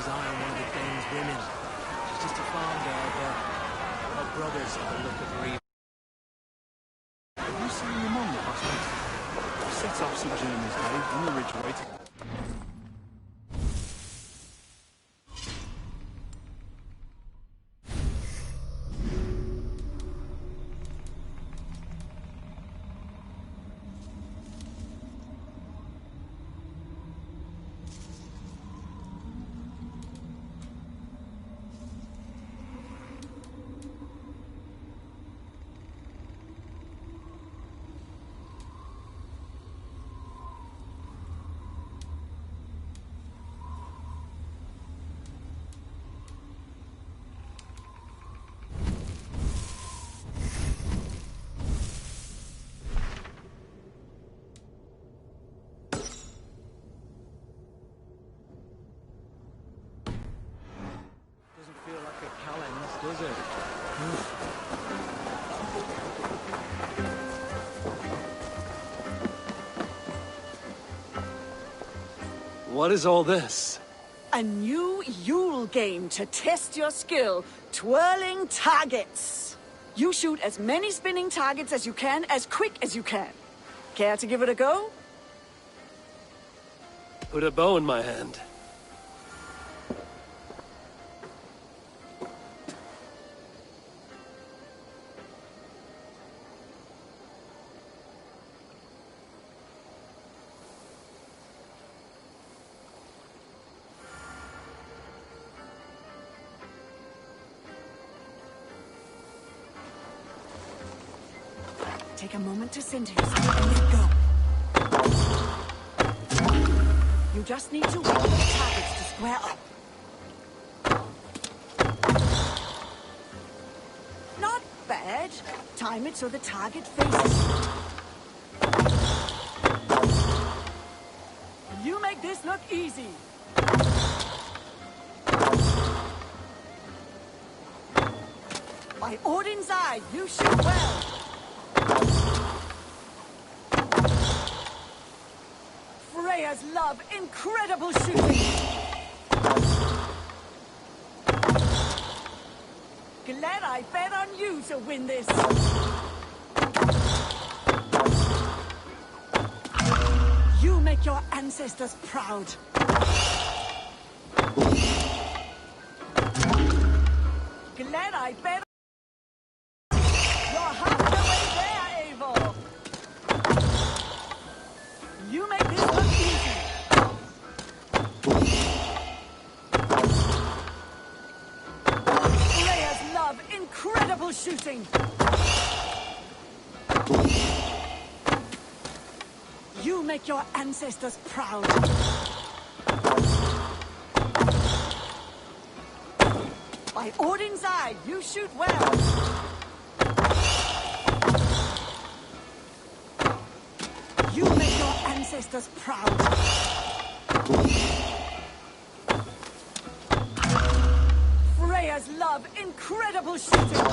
his eye on one of the Dane's women. She's just a farm girl, but her brothers have a look of her evil. Have you seen your mum the past week? We set off St. Germaine's Day on the Ridgeway to... Feel like a Callens, does it? What is all this? A new Yule game to test your skill, twirling targets. You shoot as many spinning targets as you can, as quick as you can. Care to give it a go? Put a bow in my hand. Take a moment to center yourself and let go. You just need to wait for the targets to square up. Not bad. Time it so the target faces you. You make this look easy. By Odin's eye, you shoot well. Freya's love, incredible shooting. Glad I bet on you to win this. You make your ancestors proud. Glad I bet. You're half the way there, Eivor. You make this look easy. Freya's love, incredible shooting. You make your ancestors proud. By Odin's eye, you shoot well. You make your ancestors proud. Freya's love, incredible shooting.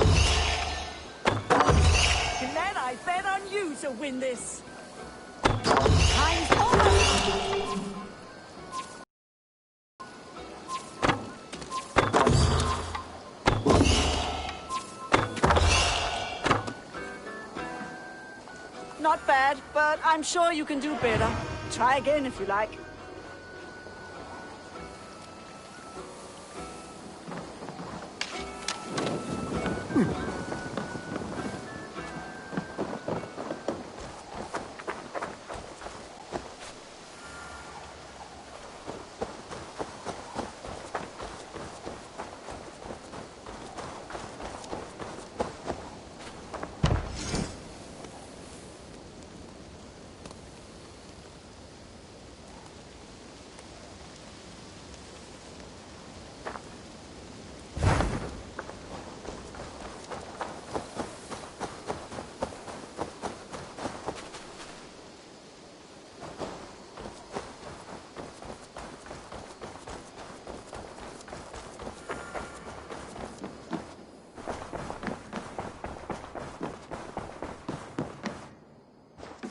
Glad I bet on you to win this. Time's over. Not bad, but I'm sure you can do better. Try again if you like.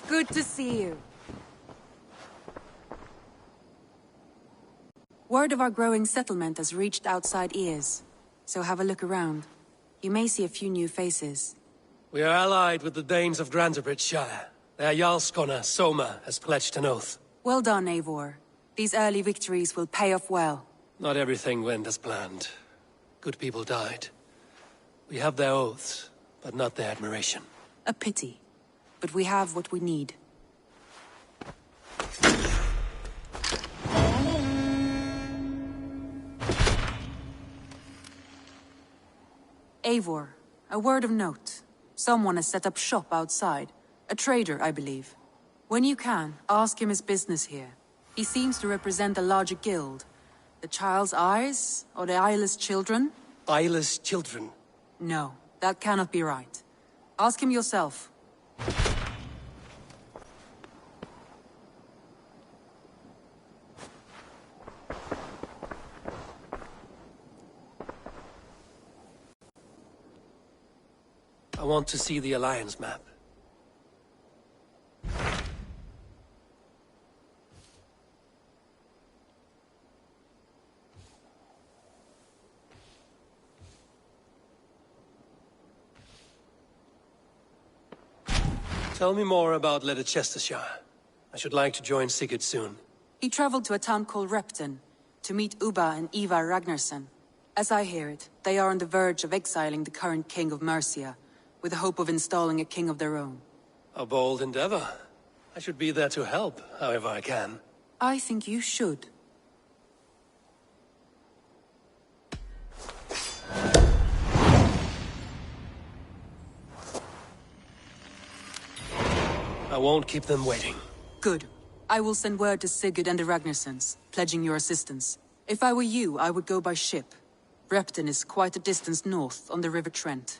Good to see you. Word of our growing settlement has reached outside ears, so have a look around. You may see a few new faces. We are allied with the Danes of Shire. Their Jarlskona, Soma, has pledged an oath. Well done, Eivor. These early victories will pay off well. Not everything went as planned. Good people died. We have their oaths, but not their admiration. A pity. But we have what we need. Eivor, a word of note. Someone has set up shop outside. A trader, I believe. When you can, ask him his business here. He seems to represent a larger guild. The Child's Eyes? Or the Eyeless Children? Eyeless children? No, that cannot be right. Ask him yourself. I want to see the Alliance map. Tell me more about Leicestershire. I should like to join Sigurd soon. He traveled to a town called Repton to meet Ubba and Ivar Ragnarsson. As I hear it, they are on the verge of exiling the current king of Mercia, with the hope of installing a king of their own. A bold endeavor. I should be there to help, however I can. I think you should. I won't keep them waiting. Good. I will send word to Sigurd and the Ragnarssons, pledging your assistance. If I were you, I would go by ship. Repton is quite a distance north, on the River Trent.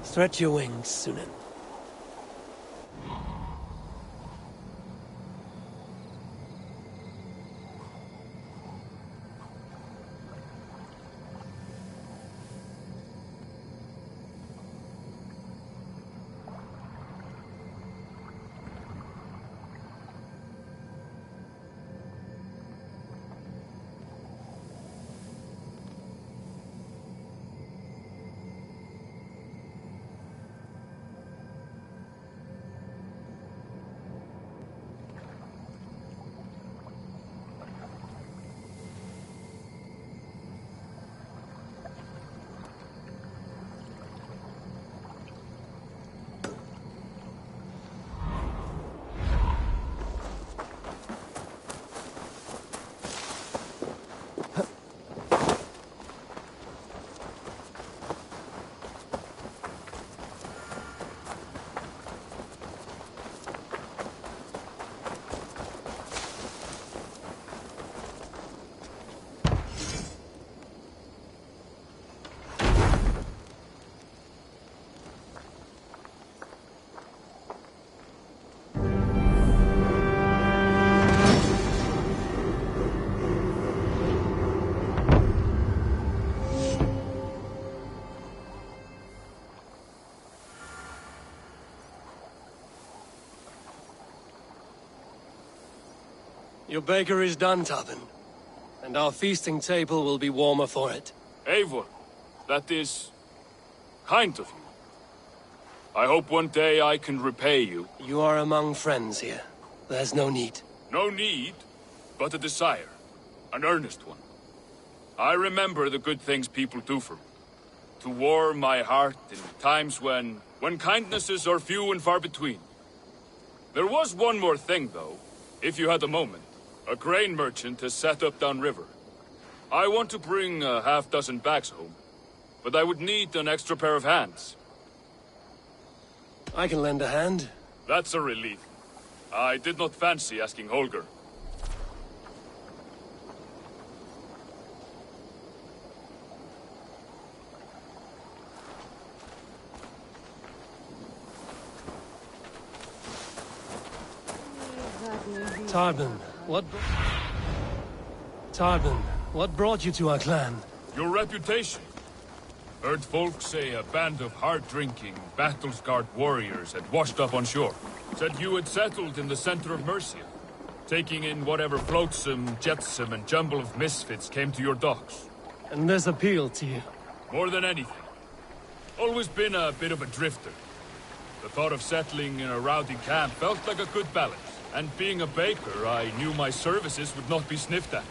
Stretch your wings, Sunan. Your baker is done, Tavin. And our feasting table will be warmer for it. Eivor, that is kind of you. I hope one day I can repay you. You are among friends here. There's no need. No need, but a desire. An earnest one. I remember the good things people do for me. To warm my heart in times when kindnesses are few and far between. There was one more thing, though, if you had a moment. A grain merchant has set up downriver. I want to bring a half-dozen bags home, but I would need an extra pair of hands. I can lend a hand. That's a relief. I did not fancy asking Holger. Tarbin, what brought you to our clan? Your reputation. Heard folks say a band of hard-drinking, battle-scarred warriors had washed up on shore. Said you had settled in the center of Mercia, taking in whatever flotsam, jetsam, and jumble of misfits came to your docks. And this appealed to you? More than anything. Always been a bit of a drifter. The thought of settling in a rowdy camp felt like a good balance. And being a baker, I knew my services would not be sniffed at.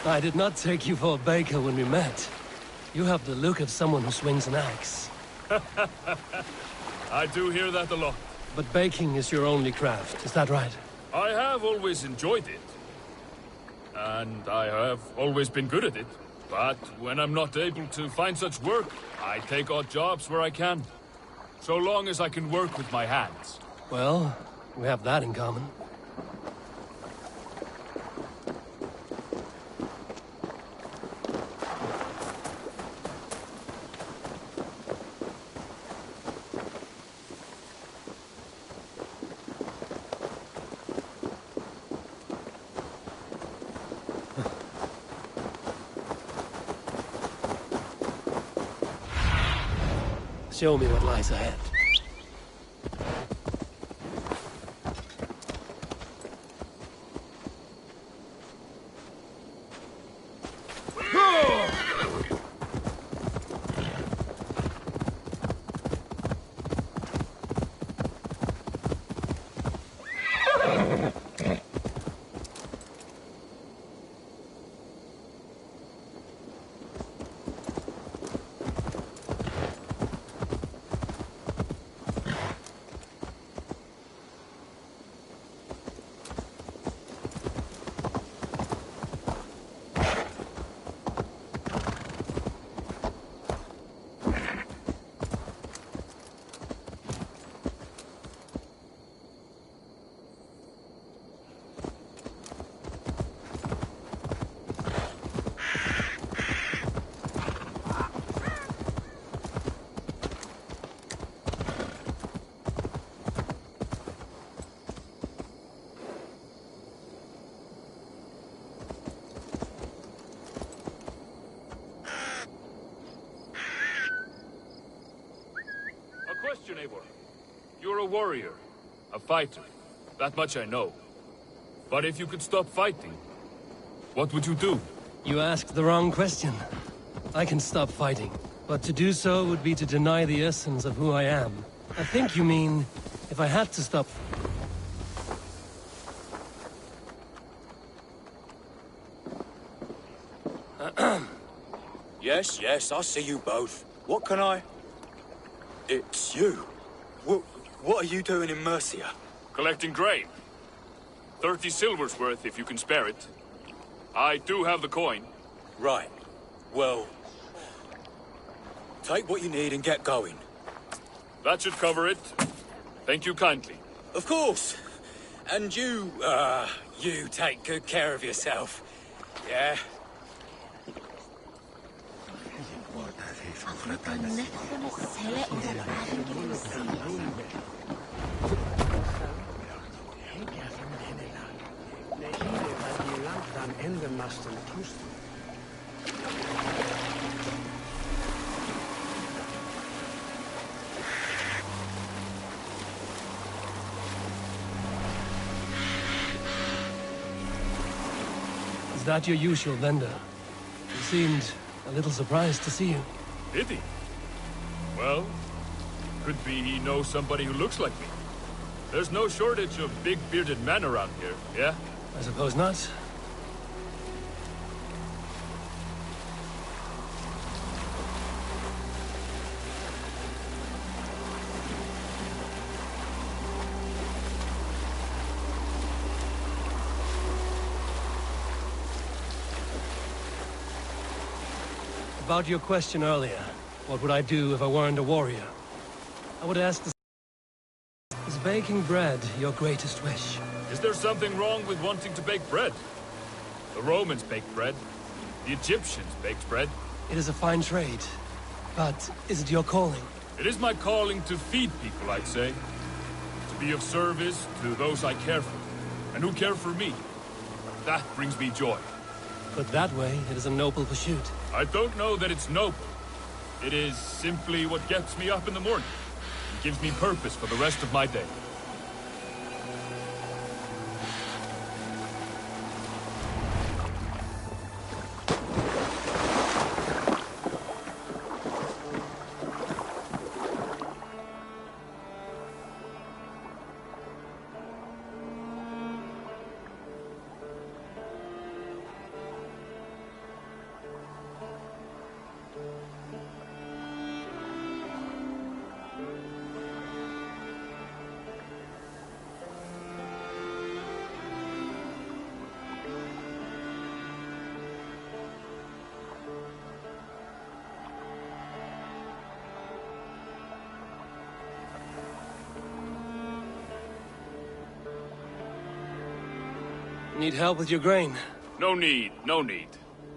I did not take you for a baker when we met. You have the look of someone who swings an axe. I do hear that a lot. But baking is your only craft, is that right? I have always enjoyed it. And I have always been good at it. But when I'm not able to find such work, I take odd jobs where I can. So long as I can work with my hands. Well, we have that in common. Show me what lies ahead. Question, Eivor. You're a warrior, a fighter. That much I know. But if you could stop fighting, what would you do? You asked the wrong question. I can stop fighting, but to do so would be to deny the essence of who I am. I think you mean, if I had to stop... Yes, I see you both. What can I... It's you. What are you doing in Mercia? Collecting grain. 30 silver's worth if you can spare it. I do have the coin. Right. Well... take what you need and get going. That should cover it. Thank you kindly. Of course. And you take good care of yourself. Yeah? Is that your usual vendor? He seemed a little surprised to see you. Did he? Well, could be he knows somebody who looks like me. There's no shortage of big bearded men around here, yeah? I suppose not. About your question earlier, what would I do if I weren't a warrior? I would ask, is baking bread your greatest wish? Is there something wrong with wanting to bake bread? The Romans baked bread. The Egyptians baked bread. It is a fine trade. But is it your calling? It is my calling to feed people, I'd say. To be of service to those I care for, and who care for me. That brings me joy. Put that way, it is a noble pursuit. I don't know that it's noble. It is simply what gets me up in the morning. It gives me purpose for the rest of my day. Need help with your grain? No need, no need.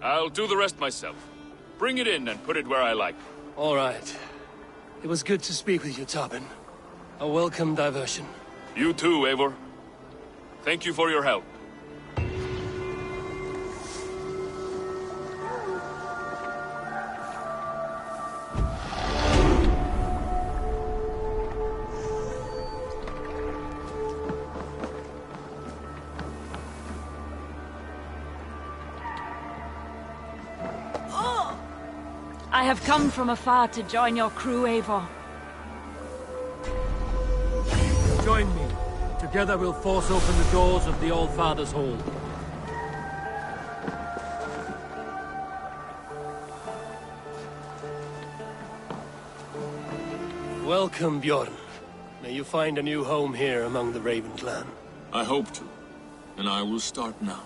I'll do the rest myself. Bring it in and put it where I like. All right. It was good to speak with you, Tobin. A welcome diversion. You too, Eivor. Thank you for your help. I have come from afar to join your crew, Eivor. Join me. Together we'll force open the doors of the All-Father's Hall. Welcome, Bjorn. May you find a new home here among the Raven clan. I hope to, and I will start now.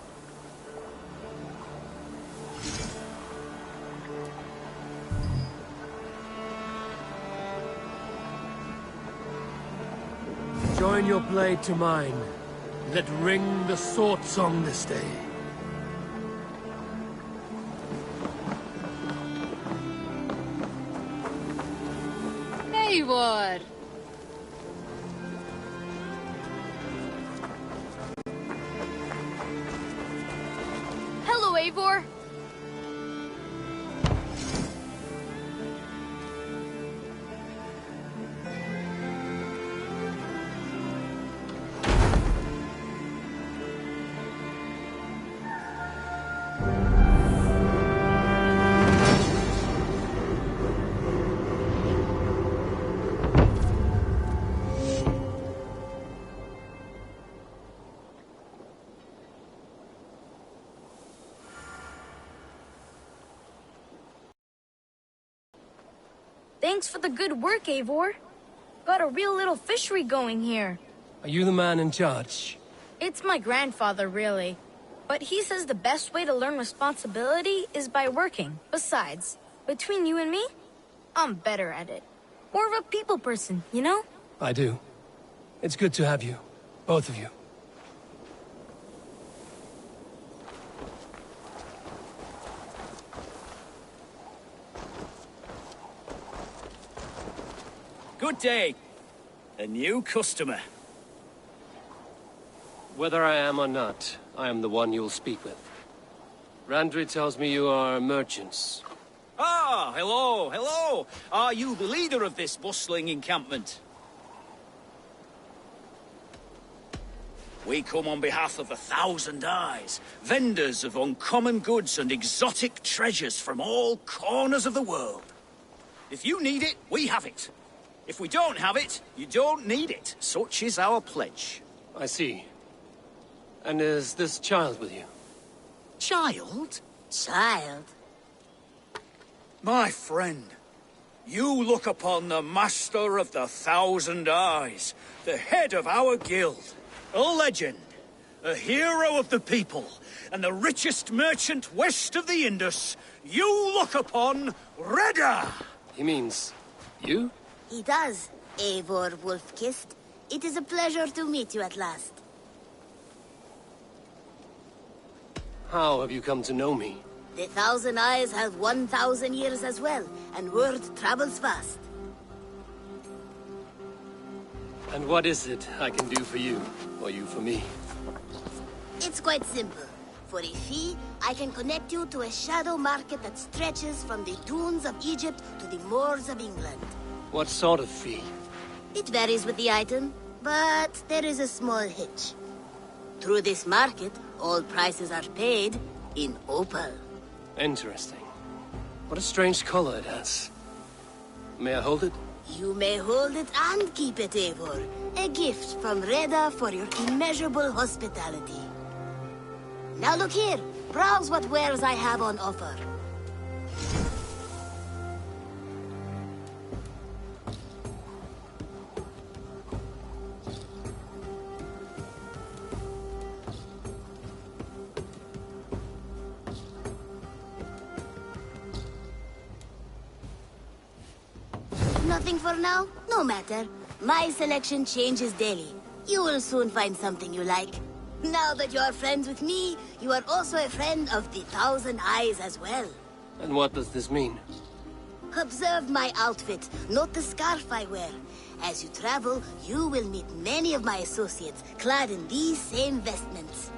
Join your blade to mine. Let ring the sword song this day. Eivor! Hello, Eivor! Thanks for the good work, Eivor. Got a real little fishery going here. Are you the man in charge? It's my grandfather, really. But he says the best way to learn responsibility is by working. Besides, between you and me, I'm better at it. More of a people person, you know? I do. It's good to have you. Both of you. Good day. A new customer. Whether I am or not, I am the one you'll speak with. Randri tells me you are merchants. Ah, hello, hello. Are you the leader of this bustling encampment? We come on behalf of 1,000 Eyes, vendors of uncommon goods and exotic treasures from all corners of the world. If you need it, we have it. If we don't have it, you don't need it. Such is our pledge. I see. And is this child with you? Child? Child? My friend, you look upon the master of the 1,000 Eyes, the head of our guild, a legend, a hero of the people, and the richest merchant west of the Indus. You look upon Reda! He means you? He does, Eivor Wolf-Kissed. It is a pleasure to meet you at last. How have you come to know me? The Thousand Eyes have 1,000 years as well, and word travels fast. And what is it I can do for you, or you for me? It's quite simple. For a fee, I can connect you to a shadow market that stretches from the dunes of Egypt to the moors of England. What sort of fee? It varies with the item, but there is a small hitch. Through this market, all prices are paid in opal. Interesting. What a strange color it has. May I hold it? You may hold it and keep it, Eivor. A gift from Reda for your immeasurable hospitality. Now look here. Browse what wares I have on offer. Nothing for now? No matter. My selection changes daily. You will soon find something you like. Now that you are friends with me, you are also a friend of the Thousand Eyes as well. And what does this mean? Observe my outfit, note the scarf I wear. As you travel, you will meet many of my associates, clad in these same vestments.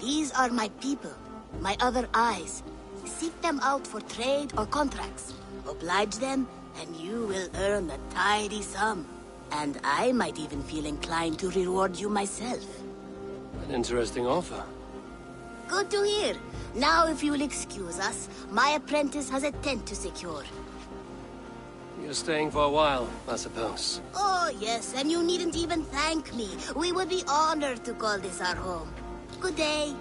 These are my people, my other eyes. Seek them out for trade or contracts. Oblige them, and you will earn a tidy sum. And I might even feel inclined to reward you myself. An interesting offer. Good to hear. Now, if you will excuse us, my apprentice has a tent to secure. You're staying for a while, I suppose. Oh, yes, and you needn't even thank me. We would be honored to call this our home. Good day.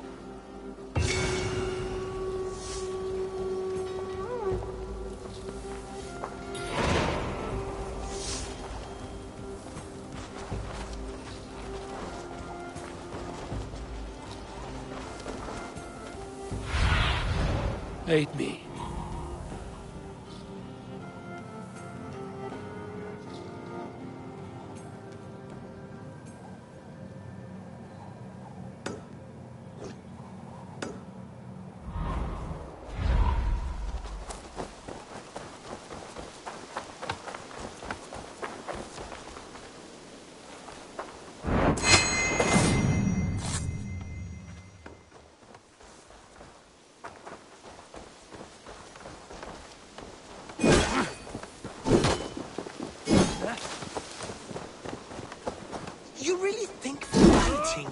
Aid me.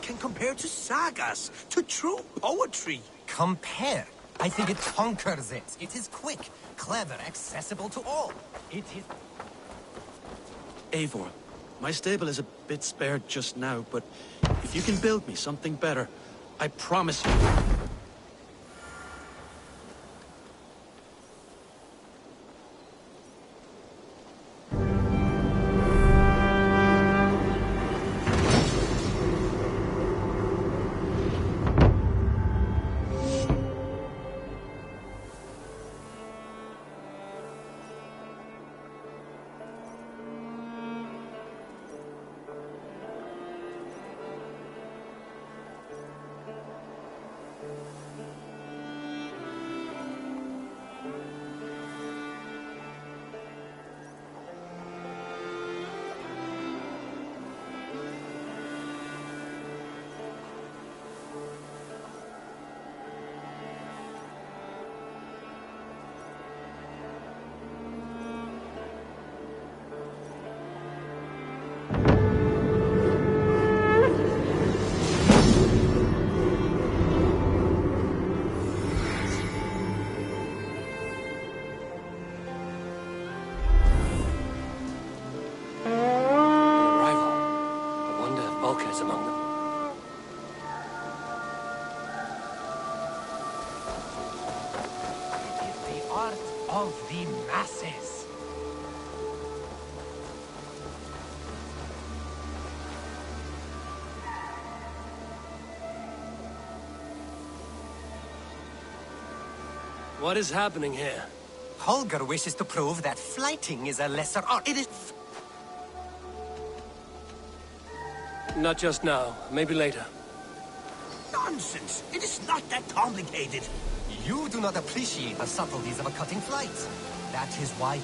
Can compare to sagas, to true poetry. Compare? I think it conquers it. It is quick, clever, accessible to all. It is... Eivor, my stable is a bit spared just now, but if you can build me something better, I promise you... Among them. It is the art of the masses. What is happening here? Holger wishes to prove that flighting is a lesser art. It is... Not just now. Maybe later. Nonsense! It is not that complicated. You do not appreciate the subtleties of a cutting flight. That is why...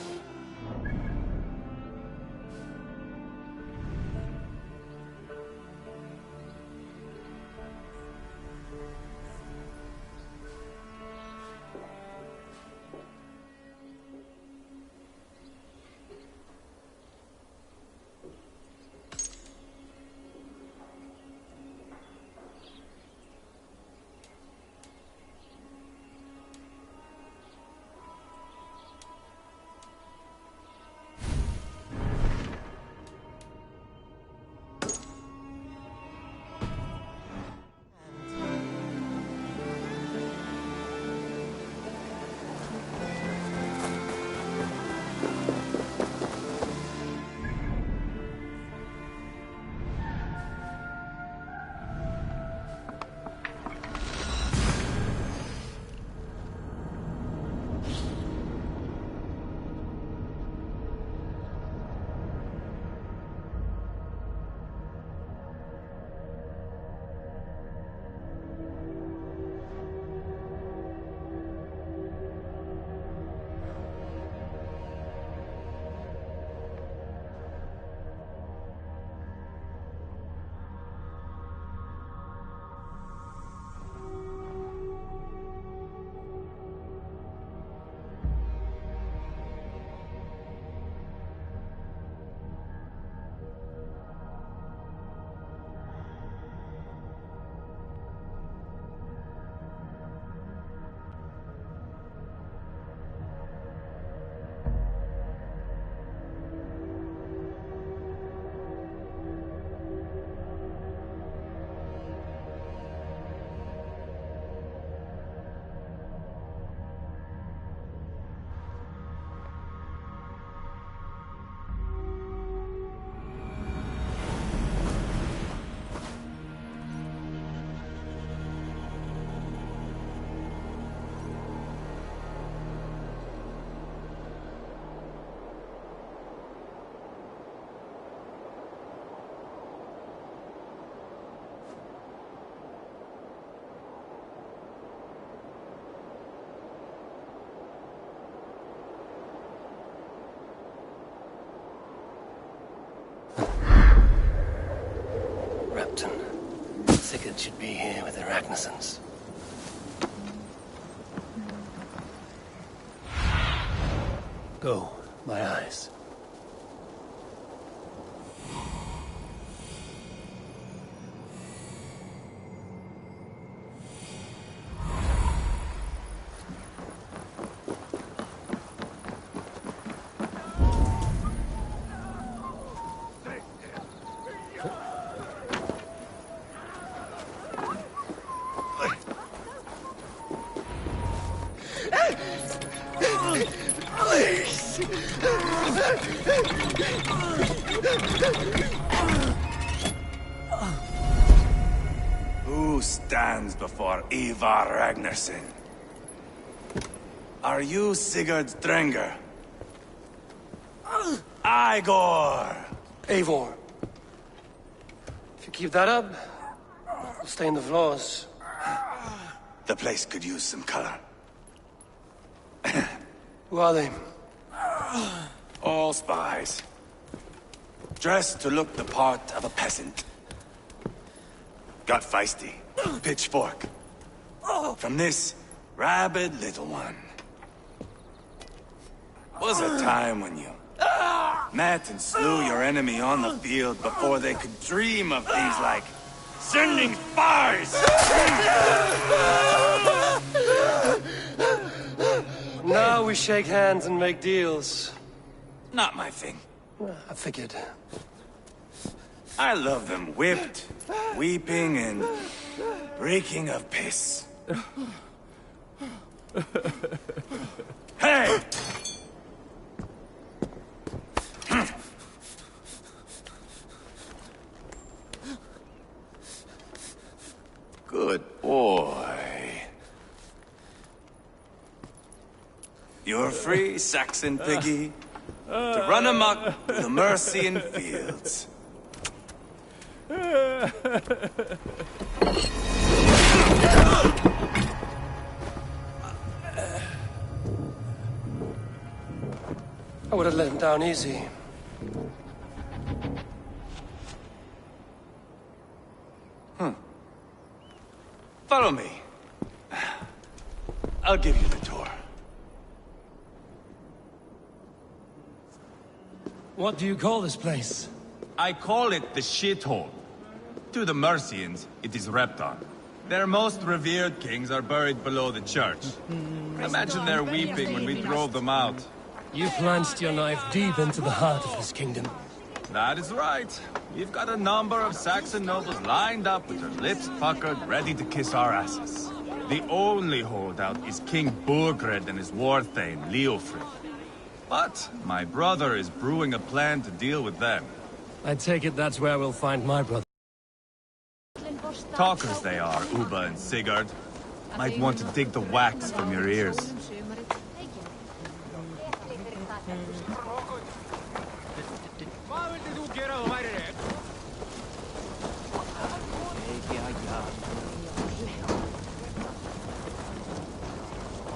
Sigurd should be here with the Ragnarsons. Go, my eyes. Who stands before Ivar Ragnarsson? Are you Sigurd Drenger? Igor! Eivor. If you keep that up, we'll stay in the floors. The place could use some color. Who are they? All spies. Dressed to look the part of a peasant. Got feisty. Pitchfork. From this rabid little one. Was a time when you met and slew your enemy on the field before they could dream of things like sending spies! Now we shake hands and make deals. Not my thing. I figured. I love them whipped, weeping, and reeking of piss. Hey! Good boy. You're free, Saxon piggy, to run amok through the Mercian fields. I would have let him down easy. Follow me. I'll give you the tour. What do you call this place? I call it the shithole. To the Mercians, it is Repton. Their most revered kings are buried below the church. Imagine their weeping when we drove them out. You plunged your knife deep into the heart of this kingdom. That is right. We've got a number of Saxon nobles lined up with their lips puckered, ready to kiss our asses. The only holdout is King Burgred and his war thane, Leofrid. But my brother is brewing a plan to deal with them. I take it that's where we'll find my brother. Talkers they are, Uba and Sigurd. Might want to dig the wax from your ears.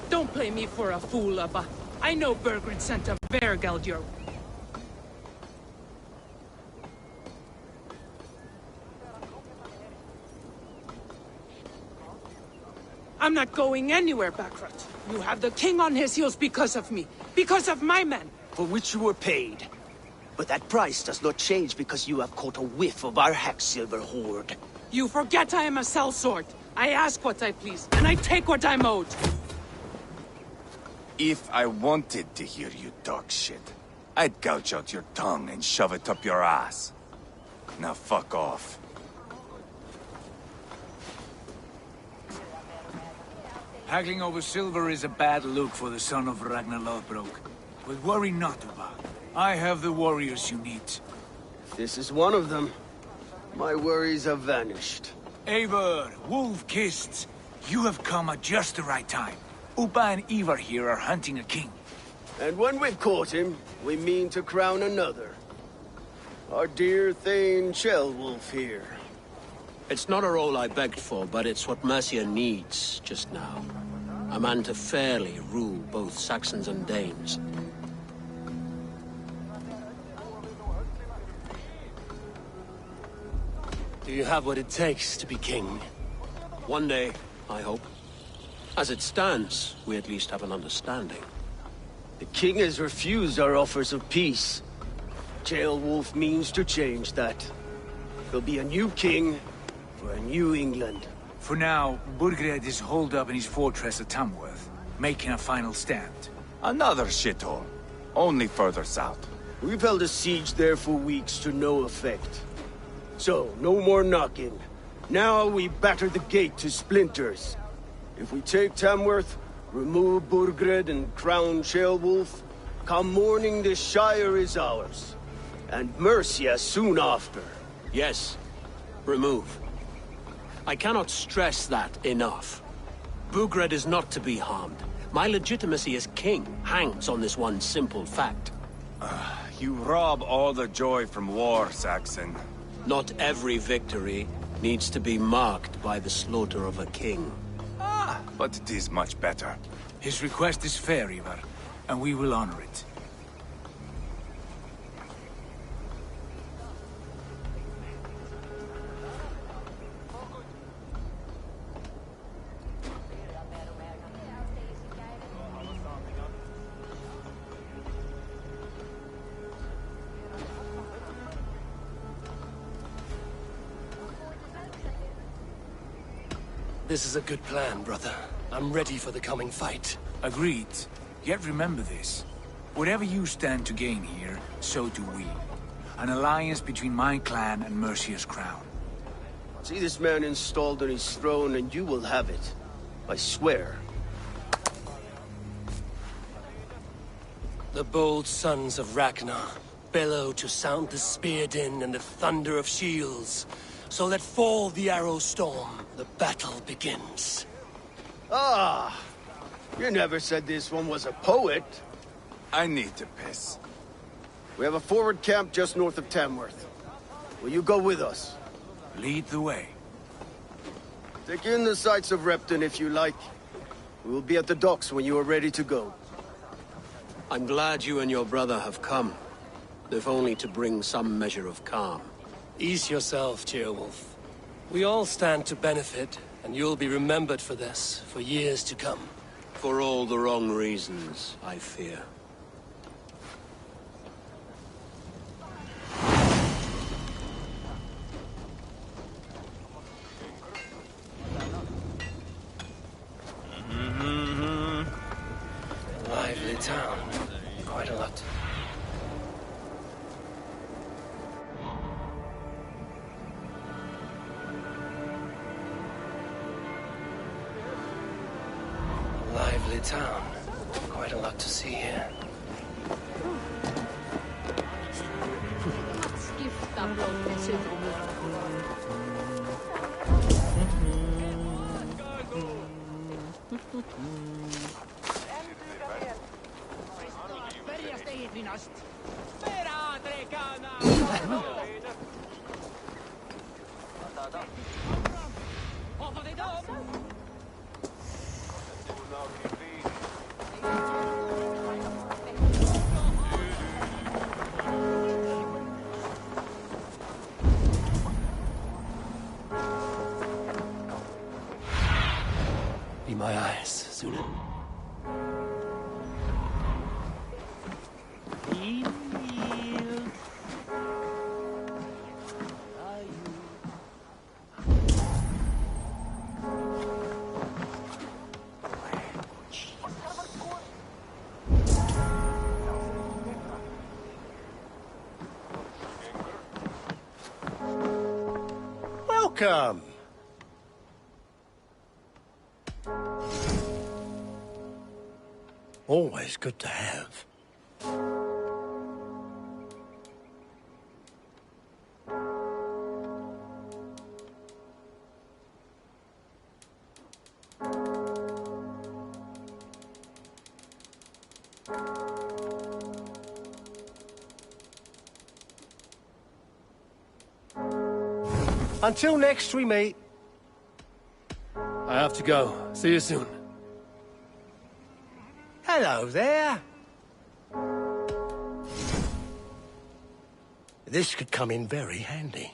Don't play me for a fool, Abba. I know Burgred sent a Vergald your... I'm not going anywhere, Backrot. You have the king on his heels because of me. Because of my men. For which you were paid. But that price does not change because you have caught a whiff of our Hacksilver hoard. You forget I am a sellsword. I ask what I please, and I take what I'm owed. If I wanted to hear you talk shit, I'd gouge out your tongue and shove it up your ass. Now fuck off. Haggling over silver is a bad look for the son of Ragnar Lothbrok. But worry not, Uba. I have the warriors you need. This is one of them. My worries have vanished. Eivor, Wolf-Kissed, you have come at just the right time. Uba and Ivar here are hunting a king. And when we've caught him, we mean to crown another. Our dear Thane Ceolwulf here. It's not a role I begged for, but it's what Mercia needs just now. A man to fairly rule both Saxons and Danes. Do you have what it takes to be king? One day, I hope. As it stands, we at least have an understanding. The king has refused our offers of peace. Ceolwulf means to change that. There'll be a new king for a new England. For now, Burgred is holed up in his fortress at Tamworth, making a final stand. Another shithole. Only further south. We've held a siege there for weeks to no effect. So, no more knocking. Now we batter the gate to splinters. If we take Tamworth, remove Burgred and crown Ceolwulf, come morning the Shire is ours. And Mercia soon after. Yes, remove. I cannot stress that enough. Burgred is not to be harmed. My legitimacy as king hangs on this one simple fact. You rob all the joy from war, Saxon. Not every victory needs to be marked by the slaughter of a king. But it is much better. His request is fair, Ivar, and we will honor it. This is a good plan, brother. I'm ready for the coming fight. Agreed. Yet remember this. Whatever you stand to gain here, so do we. An alliance between my clan and Mercia's crown. See this man installed on his throne and you will have it. I swear. The bold sons of Ragnar bellow to sound the spear din and the thunder of shields. So let fall the arrow storm. The battle begins. Ah! You never said this one was a poet. I need to piss. We have a forward camp just north of Tamworth. Will you go with us? Lead the way. Take in the sights of Repton if you like. We'll be at the docks when you are ready to go. I'm glad you and your brother have come, if only to bring some measure of calm. Ease yourself, Ceolwulf. We all stand to benefit, and you'll be remembered for this, for years to come. For all the wrong reasons, I fear. Lively town. Quite a lot. Lively town. Quite a lot to see here. Be my eyes, Sunan. Welcome. Always good to have. Until next we meet. I have to go. See you soon. Hello there. This could come in very handy.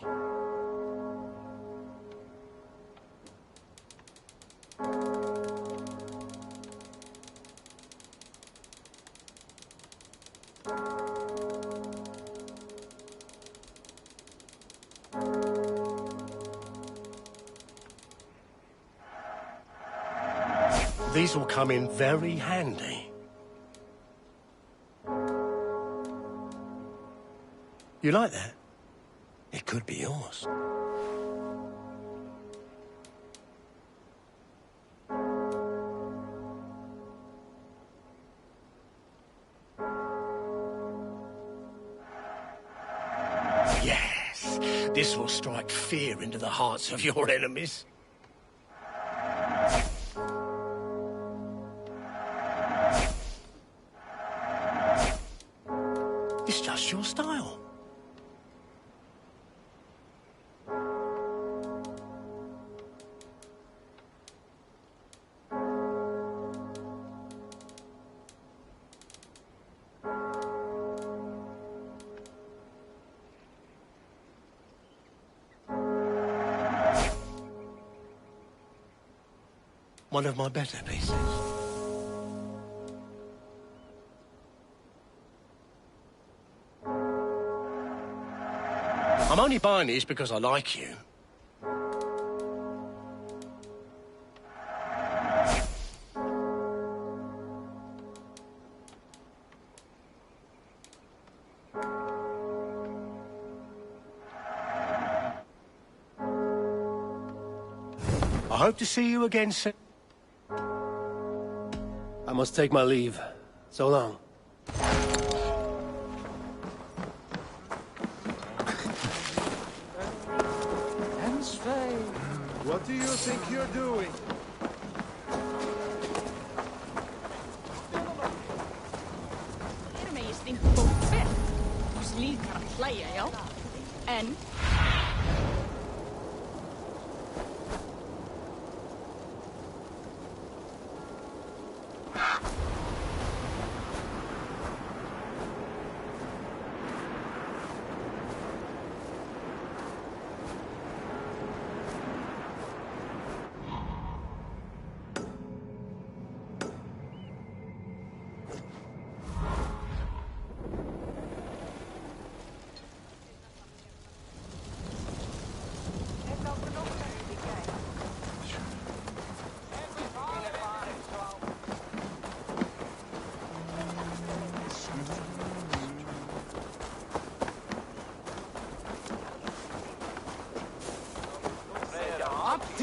These will come in very handy. You like that? It could be yours. Yes, this will strike fear into the hearts of your enemies. It's just your style. One of my better pieces. I'm only buying these because I like you. I hope to see you again soon. I must take my leave. So long. What do you think you're doing? Meest in poppen. Dus líkar að hlæja, já. En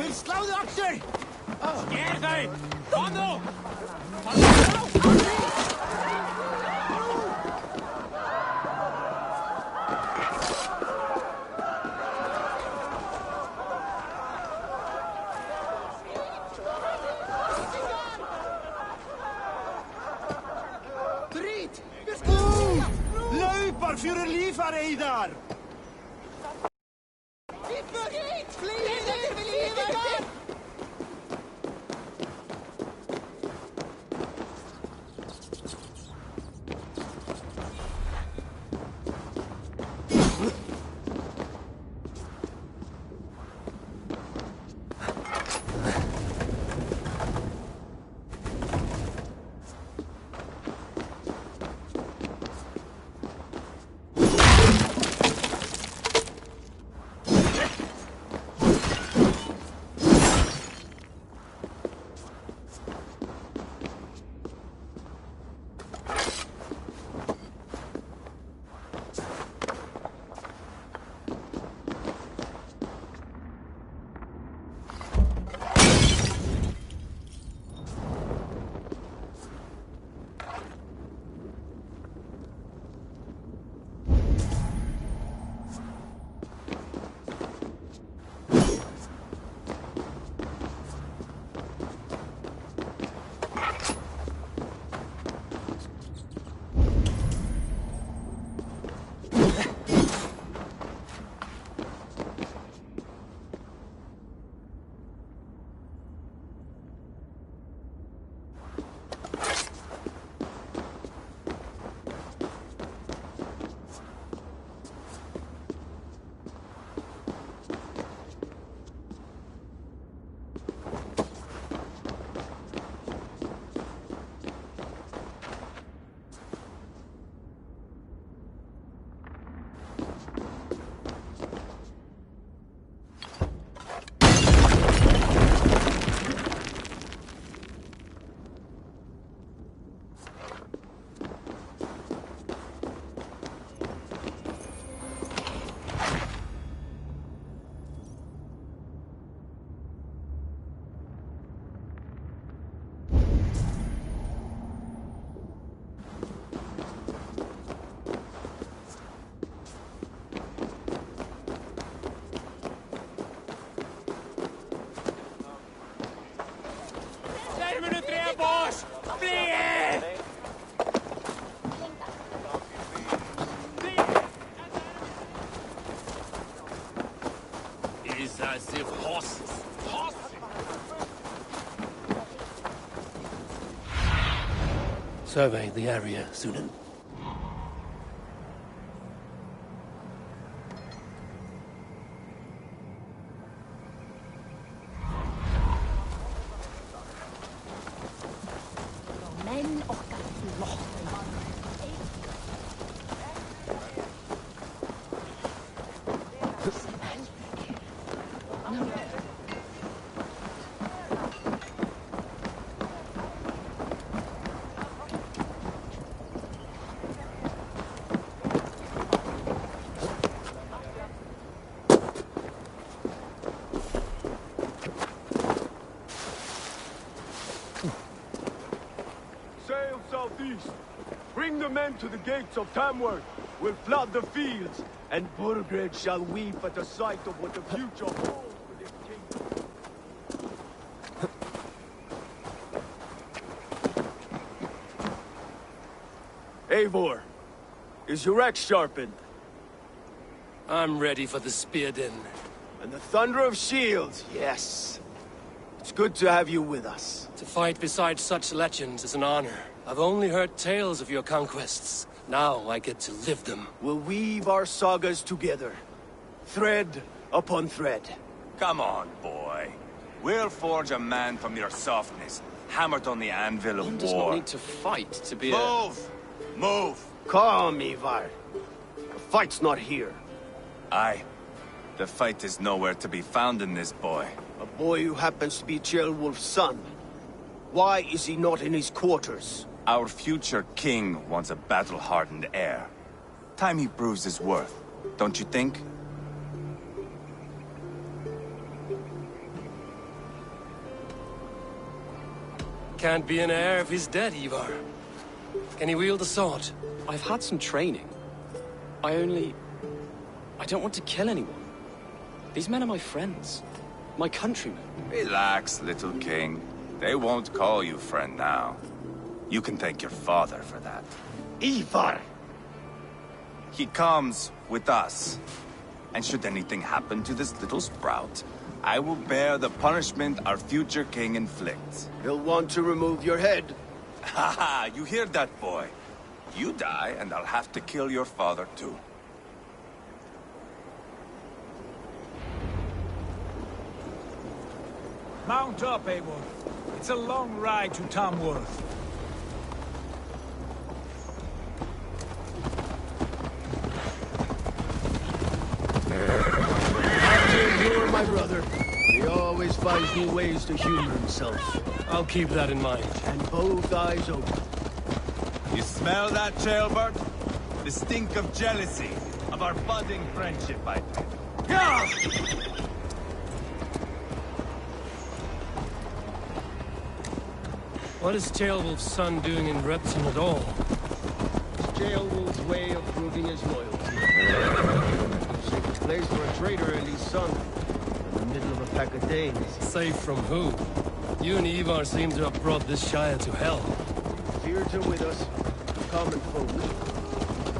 Til slaget akter! Skær deg! Kom nå! Drit! Løper für liefere i der! Survey the area, Sunan. Southeast. Bring the men to the gates of Tamworth. We'll flood the fields, and Burgred shall weep at the sight of what the future holds for this kingdom. Eivor, is your axe sharpened? I'm ready for the spear din. And the thunder of shields, yes. It's good to have you with us. To fight beside such legends is an honor. I've only heard tales of your conquests. Now I get to live them. We'll weave our sagas together. Thread upon thread. Come on, boy. We'll forge a man from your softness, hammered on the anvil of One war. does not need to fight to be Move! Move! Calm, Ivar. The fight's not here. Aye. The fight is nowhere to be found in this boy. A boy who happens to be Ceolwulf's son. Why is he not in his quarters? Our future king wants a battle-hardened heir. Time he proves his worth, don't you think? Can't be an heir if he's dead, Ivar. Can he wield a sword? I've had some training. I don't want to kill anyone. These men are my friends. My countrymen. Relax, little king. They won't call you friend now. You can thank your father for that. Ivar! He comes with us. And should anything happen to this little sprout, I will bear the punishment our future king inflicts. He'll want to remove your head. Haha, you hear that, boy? You die, and I'll have to kill your father, too. Mount up, Eivor. It's a long ride to Tamworth. You're my brother. He always finds new ways to humor himself. I'll keep that in mind. And both eyes open. You smell that, Jailbird? The stink of jealousy, of our budding friendship, I think. Yeah! What is Ceolwulf's son doing in Repton at all? It's Ceolwulf's way of proving his loyalty. Safest place for a traitor and his son. In the middle of a pack of Danes. Safe from who? You and Ivar seem to have brought this Shire to hell. Fears are with us. Common folk.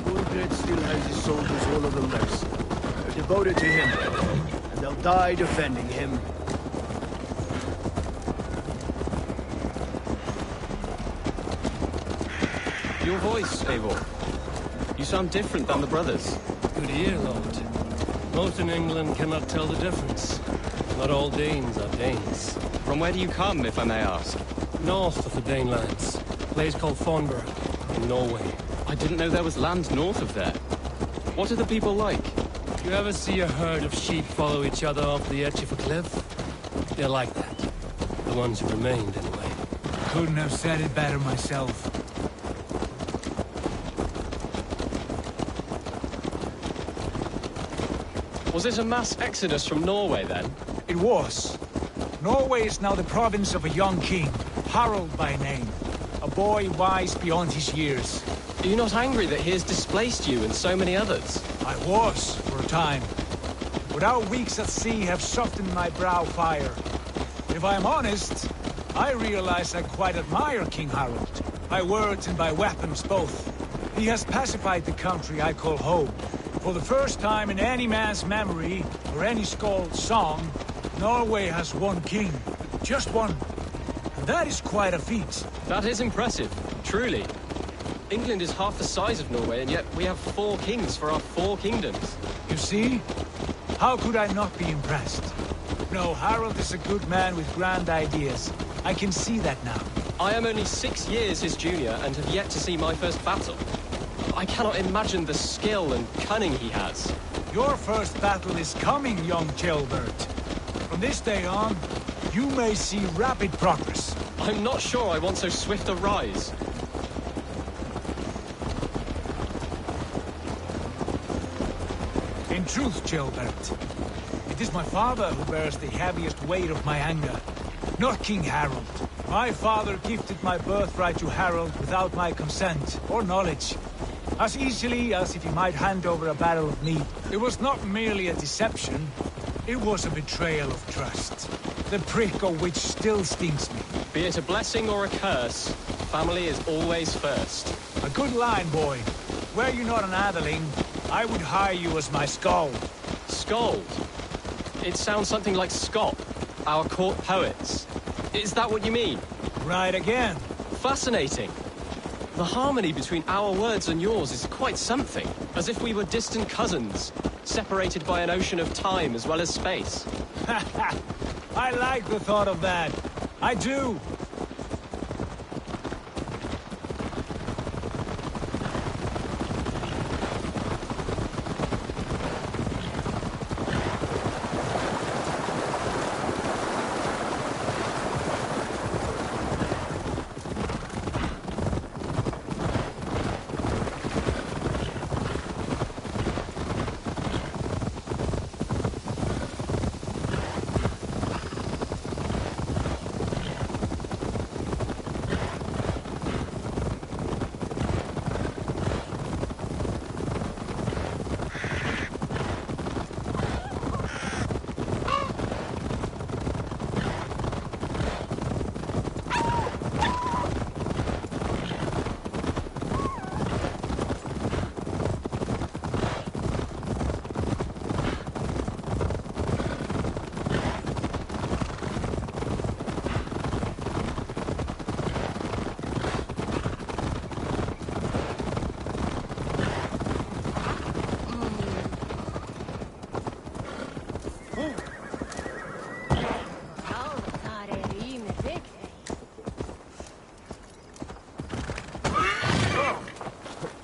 Burgred still has his soldiers all over mercy. They're devoted to him. And they'll die defending him. Your voice, Eivor. You sound different than the brothers. Good ear, Lord. Most in England cannot tell the difference. Not all Danes are Danes. From where do you come, if I may ask? North of the Danelands. A place called Thornburg, in Norway. I didn't know there was land north of there. What are the people like? You ever see a herd of sheep follow each other off the edge of a cliff? They're like that. The ones who remained, anyway. Couldn't have said it better myself. Was it a mass exodus from Norway, then? It was. Norway is now the province of a young king, Harald by name. A boy wise beyond his years. Are you not angry that he has displaced you and so many others? I was, for a time. But our weeks at sea have softened my brow fire. If I am honest, I realize I quite admire King Harald. By words and by weapons both. He has pacified the country I call home. For the first time in any man's memory, or any skald's song, Norway has one king. Just one. And that is quite a feat. That is impressive, truly. England is half the size of Norway, and yet we have 4 kings for our 4 kingdoms. You see? How could I not be impressed? No, Harald is a good man with grand ideas. I can see that now. I am only 6 years his junior, and have yet to see my first battle. I cannot imagine the skill and cunning he has. Your first battle is coming, young Jailbird. From this day on, you may see rapid progress. I'm not sure I want so swift a rise. In truth, Jailbird, it is my father who bears the heaviest weight of my anger, not King Harald. My father gifted my birthright to Harald without my consent or knowledge. As easily as if he might hand over a barrel of meat. It was not merely a deception, it was a betrayal of trust. The prick of which still stings me. Be it a blessing or a curse, family is always first. A good line, boy. Were you not an atheling, I would hire you as my skald. Skald? It sounds something like Scott, our court poets. Is that what you mean? Right again. Fascinating. The harmony between our words and yours is quite something. As if we were distant cousins, separated by an ocean of time as well as space. I like the thought of that. I do.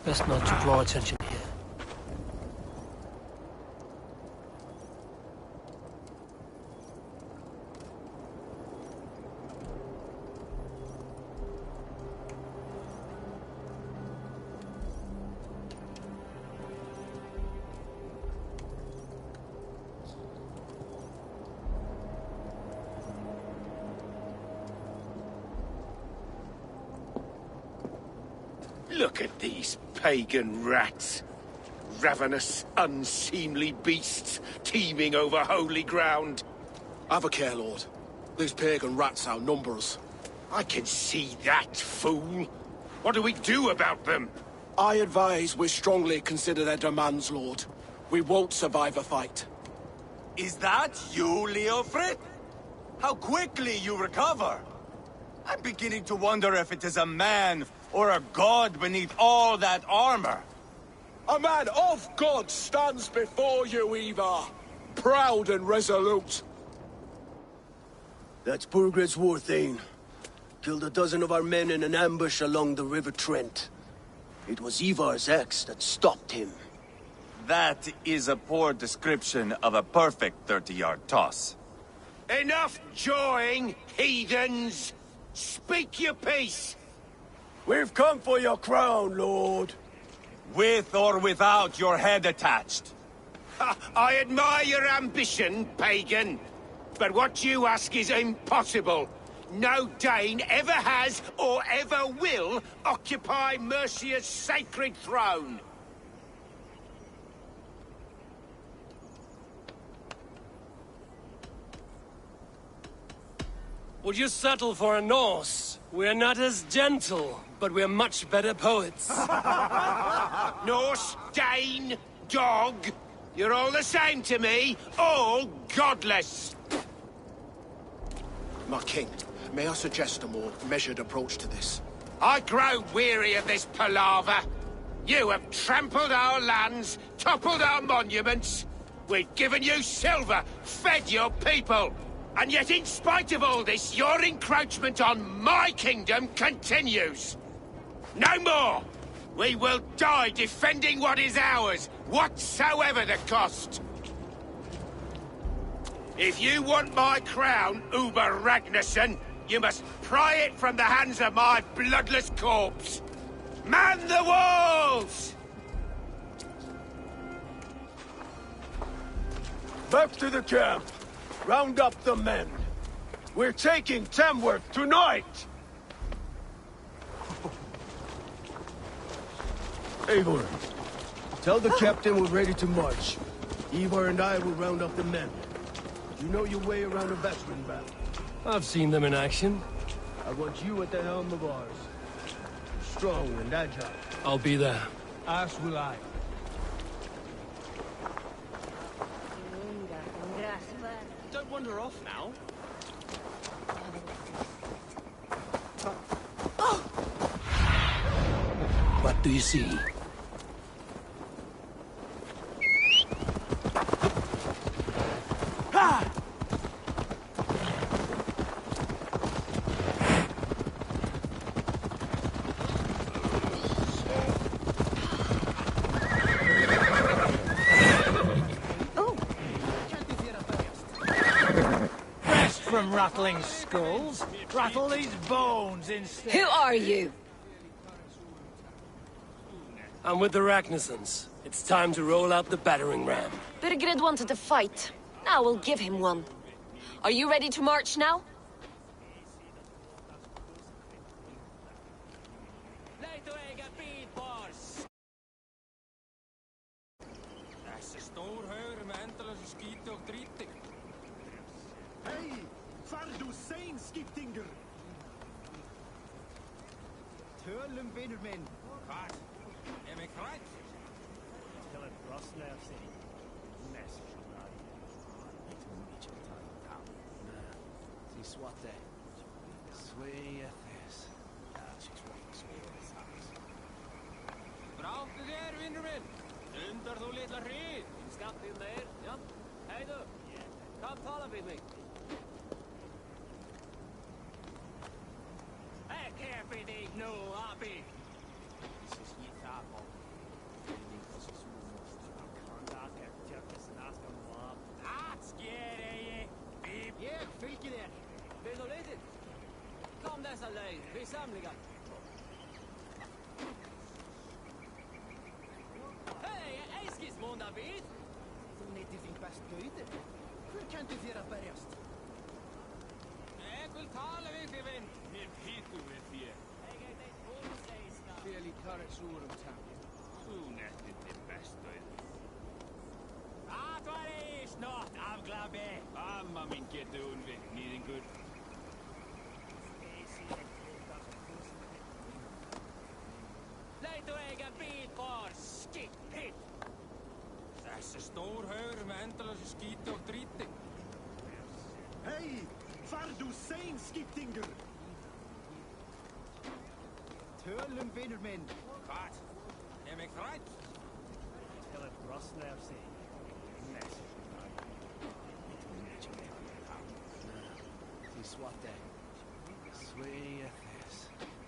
Best not to draw attention here. Look at these pagan rats. Ravenous, unseemly beasts teeming over holy ground. Have a care, Lord. These pagan rats outnumber us. I can see that, fool. What do we do about them? I advise we strongly consider their demands, Lord. We won't survive a fight. Is that you, Leofrid? How quickly you recover! I'm beginning to wonder if it is a man or a god beneath all that armor. A man of God stands before you, Ivar. Proud and resolute. That's Burgred's war thane. Killed a dozen of our men in an ambush along the River Trent. It was Ivar's axe that stopped him. That is a poor description of a perfect 30-yard toss. Enough jawing, heathens! Speak your piece! We've come for your crown, Lord. With or without your head attached. I admire your ambition, pagan. But what you ask is impossible. No Dane ever has or ever will occupy Mercia's sacred throne. Would you settle for a Norse? We're not as gentle, but we're much better poets. Norse, Dane, dog. You're all the same to me. All godless. My king, may I suggest a more measured approach to this? I grow weary of this palaver. You have trampled our lands, toppled our monuments. We've given you silver, fed your people. And yet, in spite of all this, your encroachment on my kingdom continues. No more! We will die defending what is ours, whatsoever the cost. If you want my crown, Uber Ragnarsson, you must pry it from the hands of my bloodless corpse. Man the walls! Back to the camp. Round up the men. We're taking Tamworth tonight! Eivor, tell the captain we're ready to march. Ivar and I will round up the men. You know your way around a battering ram. I've seen them in action. I want you at the helm of ours. Strong and agile. I'll be there. As will I. Don't wander off now. What do you see? From rattling skulls, rattle these bones instead. Who are you? I'm with the Ragnarsons. It's time to roll out the battering ram. Burgred wanted to fight. Now we'll give him one. Are you ready to march now? Hey, far du sein, skiptinger! Tölum, vinner min. Vad? Är mig krätt? Till ett bröstnäv sig. Näst från Lite mycket tal. See Swate. Swayethis. She's right, Swayethis. Bra det där, vinner min! Undrar du lilla rid? Din skatt in där. Ja, hej du! Kom tala vid mig. Här kan vi dig nu, Abi! This is Yithabo. best döde. Hur kan du göra bergast? Jag vill tala med dig, vän. Mér pítur við þér. Feli karets orum tam. Þú nettir til bestuð. Att var är snart avglabbe. Amma mín getur unnvitt nýðingur. Leit og eiga bil for skitt hit. Þessi stór haugur með endalösu skíti og dríti. Hei! Far du sein, skiptinger! Tölum, vinur minn. Hvað? Mig þrætt? Til að brosna af sig. Næst. Því svarte. Svei þess.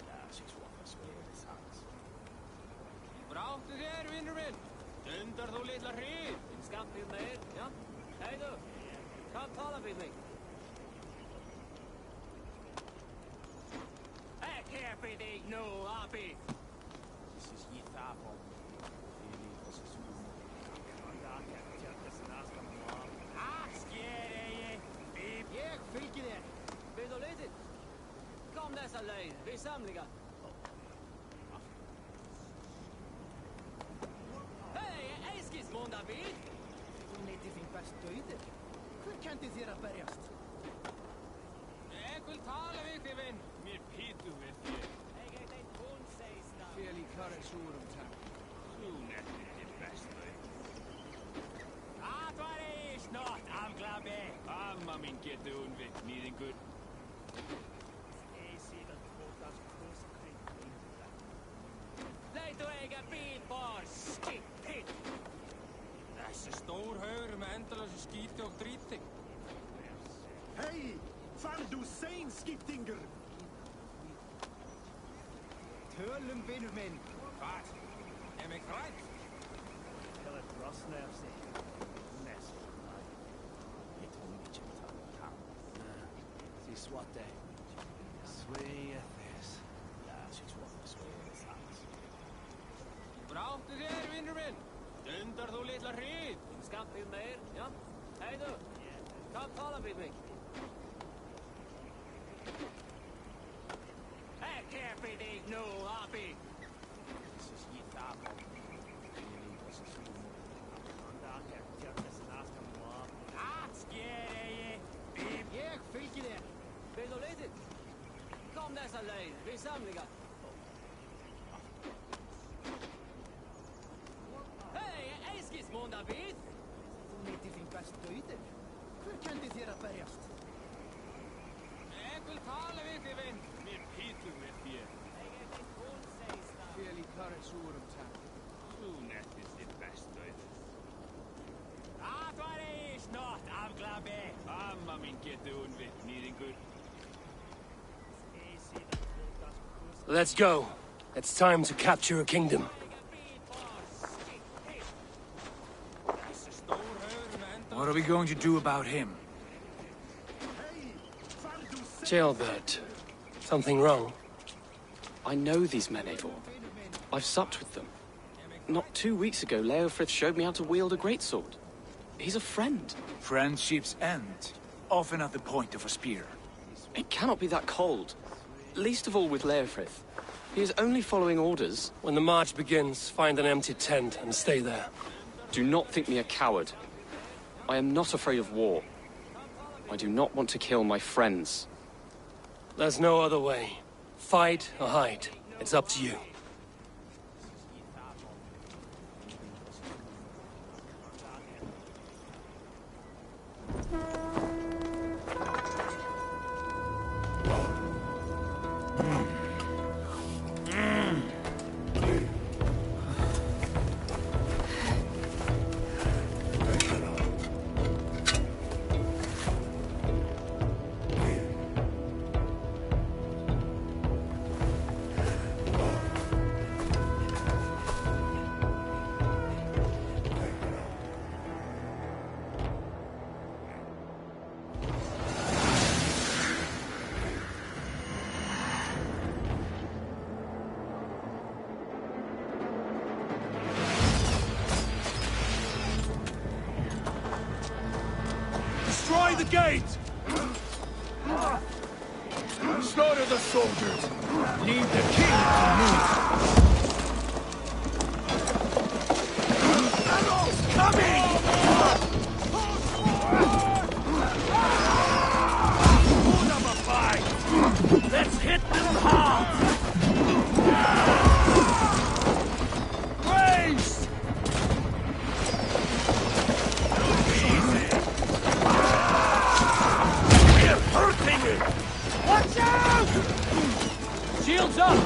Ja, she's what the sway of his hands. Bráttu þér, vinur minn. Dundar þú litla hrið. Skamt við meir, ja? Hei du. Kom tala við mig. Ekki fyrir þig nú, abi. This is ég það á. Feli þessi skúm. Það er tjörta sem aðskam á. Sker ég. Bíp. Ég fylgi þér. Vil du lite? Kom dessa leið, við samlinga. Hei, eskis månda bil. Þú neiti þín best döde. Hver kendi þér að berjast? Jeg vil tala við þig, vinn. Mér pítur við þér. Feli karets orum tam. Þú nettir til bestuð. Att var är snart avglabbe. Amma mín getur unnvitt nýðingur. Leit og eiga bil for skitt hit. Þessi stór haugur með endalösu skíti og dríti. Hei! Far du sein, skiptinger! Tölum, vinur minn. Hvað? Mig þrætt? Til að brosna af sig. Næst. Því svarte. Svei þess. Ja, she's what the sway of his hands. Bráttu þér, vinur minn. Dundar þú litla hrið. Skamt við meir, ja? Hei du. Kom tala við mig. Ekki fyrir þig nú, abi. This is ég það á. Feli þessi skúm. Það er tjörta sem aðskam á. Sker ég. Bíp. Ég fylgi þér. Vil du lite? Kom dessa leið, við samlinga. Hei, eskis månda bil. Þú neiti þín best döde. Hver kendi þér að berjast? Jeg vil tala við þig, vinn. Mér pítur við þér. Feli karets orum tam. Þú nettir til bestuð. Att var är snart avglabbe. Amma mín getur unnvitt nýðingur. Let's go. It's time to capture a kingdom. What are we going to do about him? Jailbird. Something wrong? I know these men, Eivor. I've supped with them. Not 2 weeks ago, Leofrith showed me how to wield a greatsword. He's a friend. Friendships end, often at the point of a spear. It cannot be that cold. Least of all with Leofrith. He is only following orders. When the march begins, find an empty tent and stay there. Do not think me a coward. I am not afraid of war. I do not want to kill my friends. There's no other way. Fight or hide. It's up to you. Destroy the gate! Slaughter the soldiers! Need the king to move! Battle's coming! Put up a fight! Let's hit them hard! Grace! We're hurting it! Watch out! Shields up!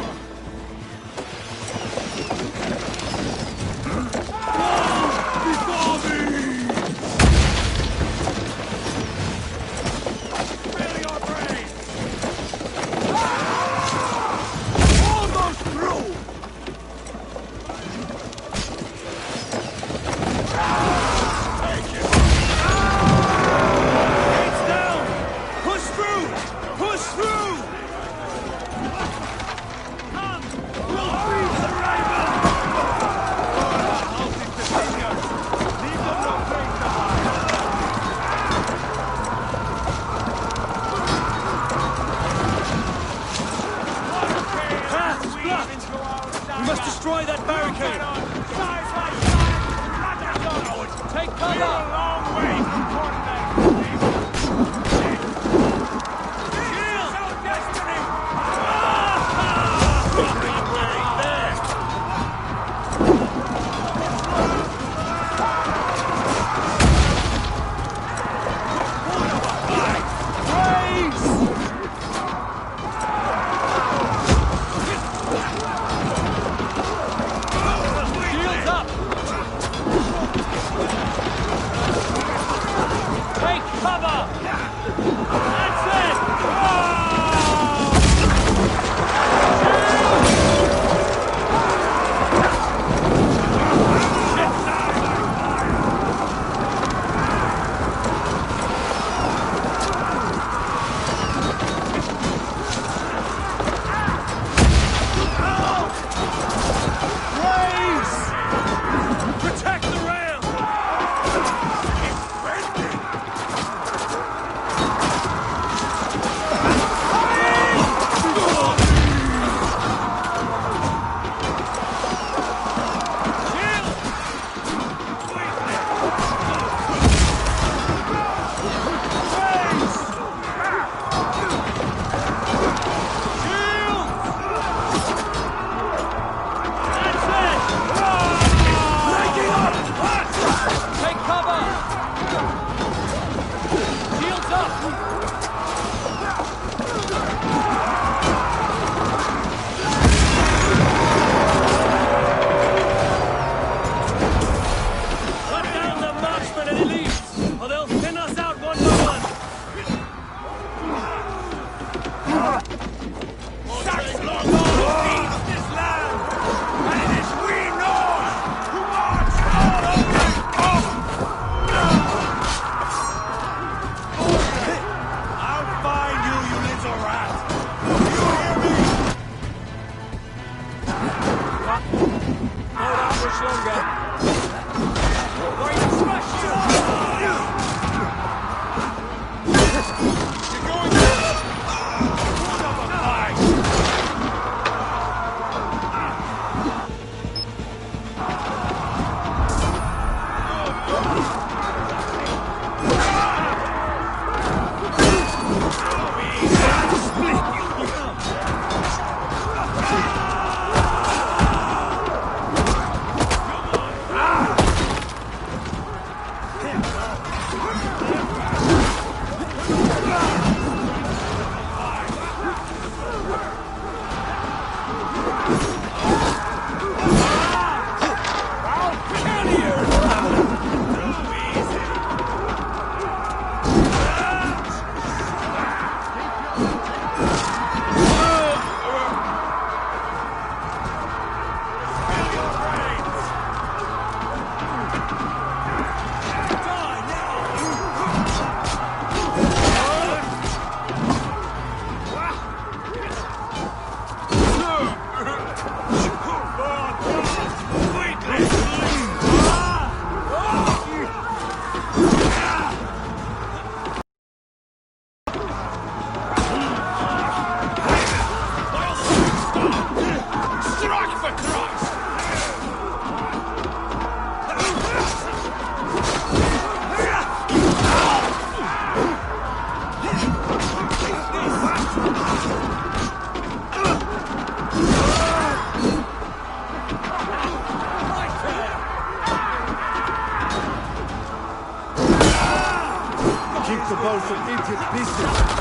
about some idiot business.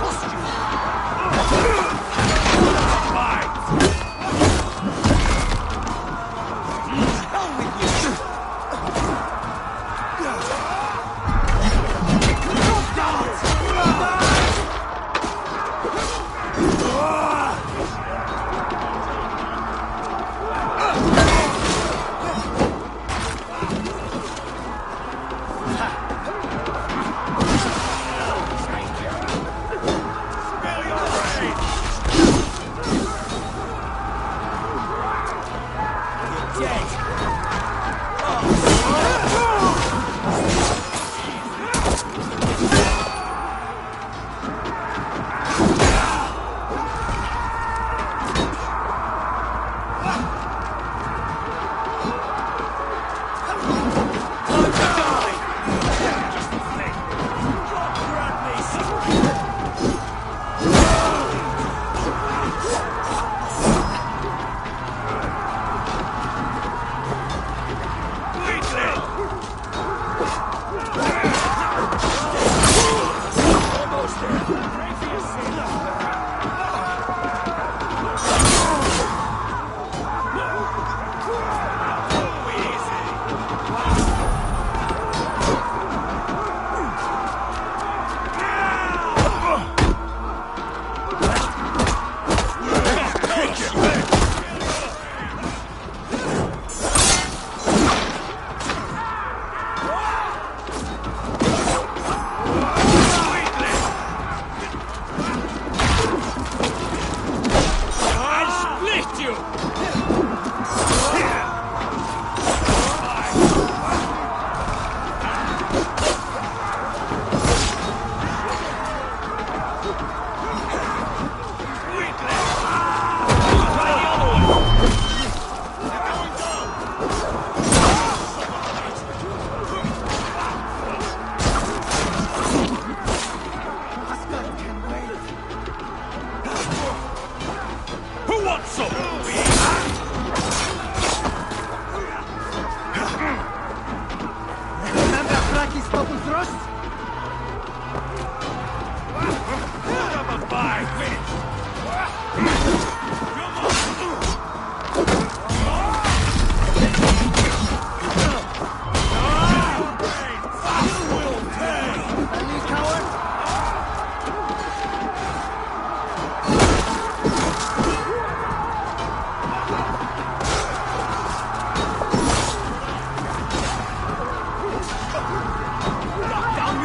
Down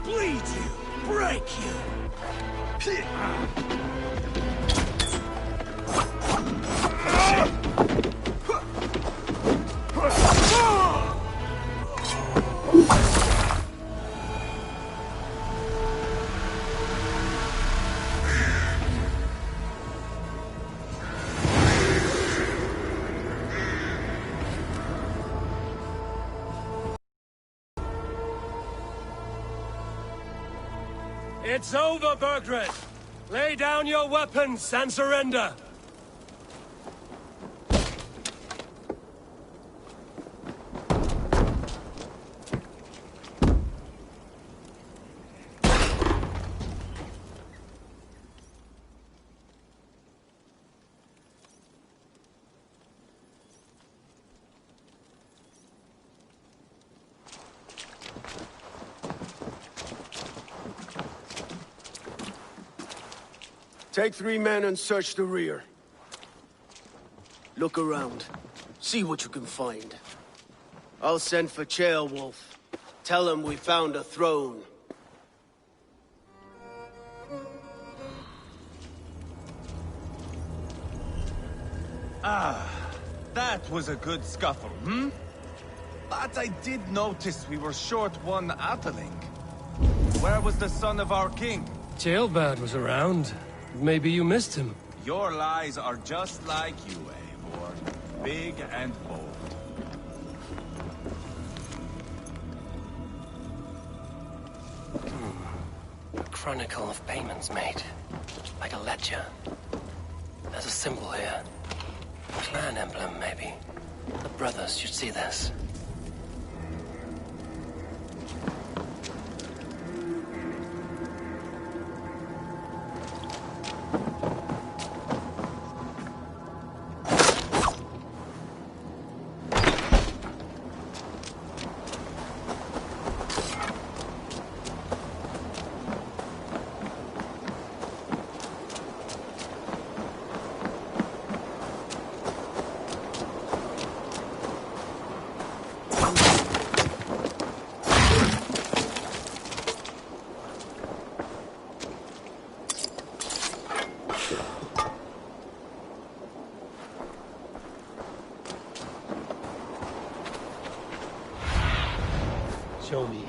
Bleed you! Break you! It's over, Burgred! Lay down your weapons and surrender! Take 3 men and search the rear. Look around. See what you can find. I'll send for Ceolwulf. Tell him we found a throne. Ah, that was a good scuffle, hmm? But I did notice we were short one Atheling. Where was the son of our king? Ceolbad was around. Maybe you missed him. Your lies are just like you, Eivor. Big and bold. A chronicle of payments made. Like a ledger. There's a symbol here. A clan emblem, maybe. The brothers should see this. Show me.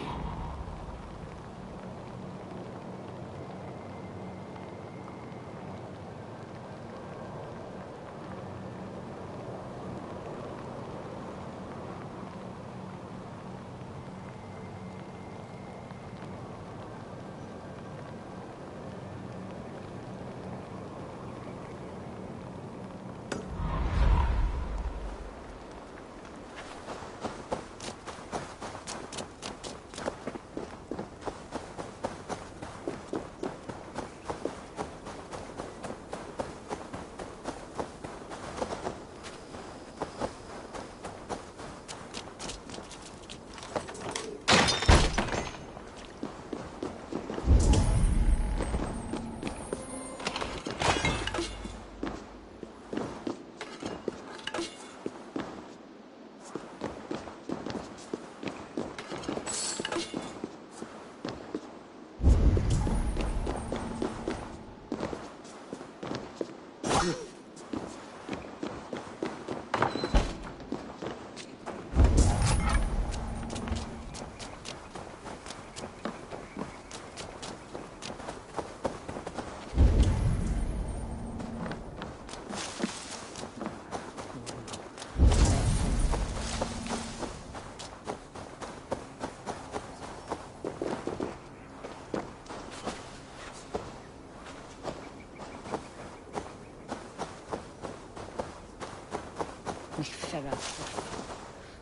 Ni fferaf.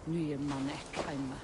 Nu är man äckaima.